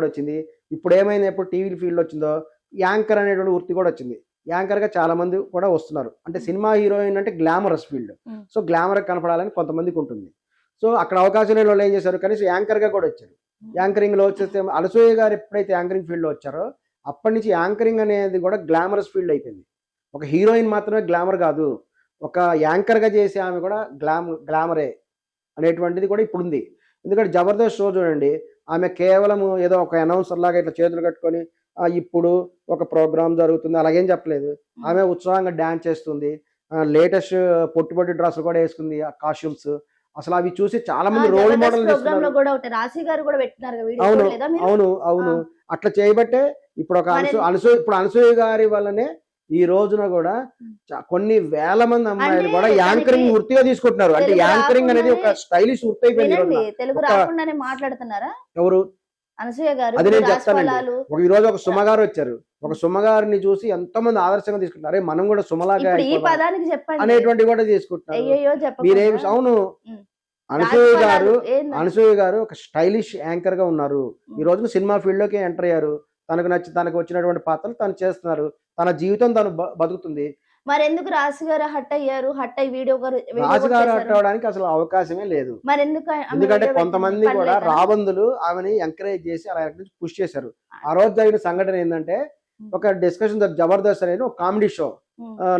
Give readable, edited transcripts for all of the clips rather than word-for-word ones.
కూడా వచ్చింది. ఇప్పుడు ఏమైంది, ఎప్పుడు టీవీ ఫీల్డ్ వచ్చిందో యాంకర్ అనేటువంటి వృత్తి కూడా వచ్చింది. యాంకర్గా చాలా మంది కూడా వస్తున్నారు. అంటే సినిమా హీరోయిన్ అంటే గ్లామరస్ ఫీల్డ్. సో గ్లామర్గా కనపడాలని కొంతమందికి ఉంటుంది. సో అక్కడ అవకాశం లేని వాళ్ళు ఏం చేశారు, కనీసం యాంకర్గా కూడా వచ్చారు. యాంకరింగ్లో వచ్చేస్తే అనసూయ గారు ఎప్పుడైతే యాంకరింగ్ ఫీల్డ్లో వచ్చారో అప్పటి నుంచి యాంకరింగ్ అనేది కూడా గ్లామరస్ ఫీల్డ్ అయిపోయింది. ఒక హీరోయిన్ మాత్రమే గ్లామర్ కాదు, ఒక యాంకర్గా చేసే ఆమె కూడా గ్లామరే అనేటువంటిది కూడా ఇప్పుడు ఉంది. ఎందుకంటే జబర్దస్త్ షో చూడండి, ఆమె కేవలం ఏదో ఒక అనౌన్సర్ లాగా ఇట్లా చేతులు కట్టుకొని ఇప్పుడు ఒక ప్రోగ్రామ్ జరుగుతుంది అలాగేం చెప్పలేదు. ఆమె ఉత్సాహంగా డ్యాన్స్ చేస్తుంది, లేటెస్ట్ పొట్టి పొట్టి డ్రెస్సులు కూడా వేసుకుంది, ఆ కాస్ట్యూమ్స్. అసలు అవి చూసి చాలా మంది రోల్ మోడల్ తీసుకున్నారు. అవును అవును అవును. అట్లా చేయబట్టే ఇప్పుడు ఒక అనసూయ గారి వల్లనే ఈ రోజున కూడా కొన్ని వేల మంది అమ్మాయిలు కూడా యాంకరింగ్ వృత్తిగా తీసుకుంటున్నారు. అంటే యాంకరింగ్ అనేది ఒక స్టైలిష్ వృత్తి అయిపోయింది. తెలుగు రాకుండానే మాట్లాడుతున్నారా ఎవరు? అనసూయ గారు. అది నేను చెప్తానండి. ఈ రోజు ఒక సుమ గారు వచ్చారు, ఒక సుమ గారిని చూసి ఎంతో మంది ఆదర్శంగా తీసుకుంటున్నారు. అరే మనం కూడా సుమలాగా ఈ పదానికి చెప్పండి అనేటువంటి కూడా తీసుకుంటున్నారు. మీరేమి అవును, అనసూయ గారు ఒక స్టైలిష్ యాంకర్ గా ఉన్నారు. ఈ రోజున సినిమా ఫీల్డ్ లోకి ఎంటర్ అయ్యారు. తనకు వచ్చినటువంటి పాత్రలు తను చేస్తున్నారు, తన జీవితం తను బతుకుతుంది. మరి ఎందుకు రాశి గారు హట్ అయ్యారు? హట్ అయ్యి రాశి గారు హట్ అవడానికి అసలు అవకాశమే లేదు. మరి ఎందుకంటే కొంతమంది కూడా రాబందులు ఆమెని ఎంకరేజ్ చేసి అలా పుష్ చేశారు. ఆ రోజు జరిగిన సంఘటన ఏంటంటే, ఒక డిస్కషన్ జబర్దస్త్ అనేది ఒక కామెడీ షో.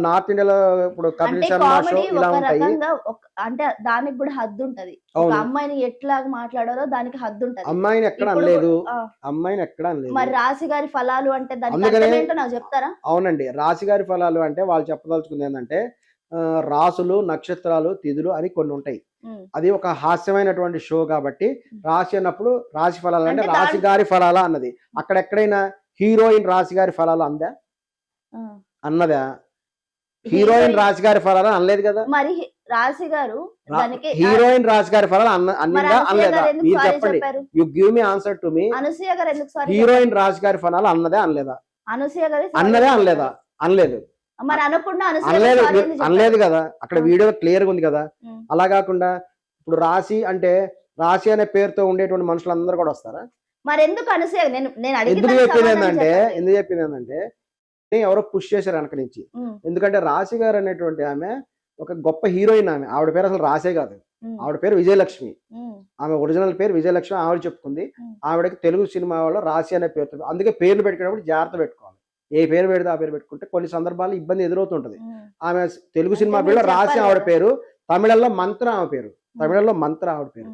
నార్త్ ఇండియాలో ఇప్పుడు కపిల్ శర్మ షో ఇలా ఉంటాయి. అంటే దానికి కూడా హద్దు ఉంటది. అమ్మాయిని ఎట్లా మాట్లాడారో దానికి హద్దు ఉంటది. అమ్మాయిని ఎక్కడ అనలేదు, అమ్మాయిని ఎక్కడ అనలేదు. మరి రాశి గారి ఫలాలు అంటే దానికి నాకు చెప్తారా? అవునండి, రాశి గారి ఫలాలు అంటే వాళ్ళు చెప్పదలుచుకుంది ఏంటంటే, రాసులు, నక్షత్రాలు, తిథులు అని కొన్ని ఉంటాయి. అది ఒక హాస్యమైనటువంటి షో కాబట్టి రాశి అన్నప్పుడు రాశి ఫలాలు అంటే రాశి గారి ఫలాలా అన్నది. అక్కడెక్కడైనా హీరోయిన్ రాశి గారి ఫలాలు అన్నదా? హీరోయిన్ రాశి గారి ఫలాలు అనలేదు కదా. మరి రాశి గారు హీరోయిన్ రాశి గారి ఫలాలు అన్నదా అనలేదా? మీరు చెప్పండి, you give me answer to me. Anasuya గారు ఎందుకు సారీ? హీరోయిన్ రాశి గారి ఫలాలు అన్నదే అనలేదా? అనసూయ గారు అన్నదే అనలేదా? అనలేదు. మరి అనకుండా అనలేదు కదా, అక్కడ వీడియో క్లియర్ గా ఉంది కదా. అలా కాకుండా ఇప్పుడు రాశి అంటే రాశి అనే పేరుతో ఉండేటువంటి మనుషులందరూ కూడా వస్తారా? మరి ఎందుకు అనసూయ? ఎందుకు చెప్పింది ఏంటంటే ఎవరో పుష్ చేశారు వెనక నుంచి. ఎందుకంటే రాశి గారు అనేటువంటి ఆమె ఒక గొప్ప హీరోయిన్. ఆవిడ పేరు అసలు రాసే కాదు, ఆవిడ పేరు విజయలక్ష్మి. ఆమె ఒరిజినల్ పేరు విజయలక్ష్మి ఆవిడ చెప్పుకుంది. ఆవిడకి తెలుగు సినిమా వాళ్ళు రాశి అనే పేరు, అందుకే పేర్లు పెట్టుకునేప్పుడు జాగ్రత్త పెట్టుకోవాలి. ఏ పేరు పెడితే ఆ పేరు పెట్టుకుంటే కొన్ని సందర్భాల్లో ఇబ్బంది ఎదురవుతుంటది. ఆమె తెలుగు సినిమా పేరు రాశి ఆవిడ పేరు, తమిళంలో మంత్ర ఆమె పేరు, తమిళంలో మంత్ర ఆవిడ పేరు.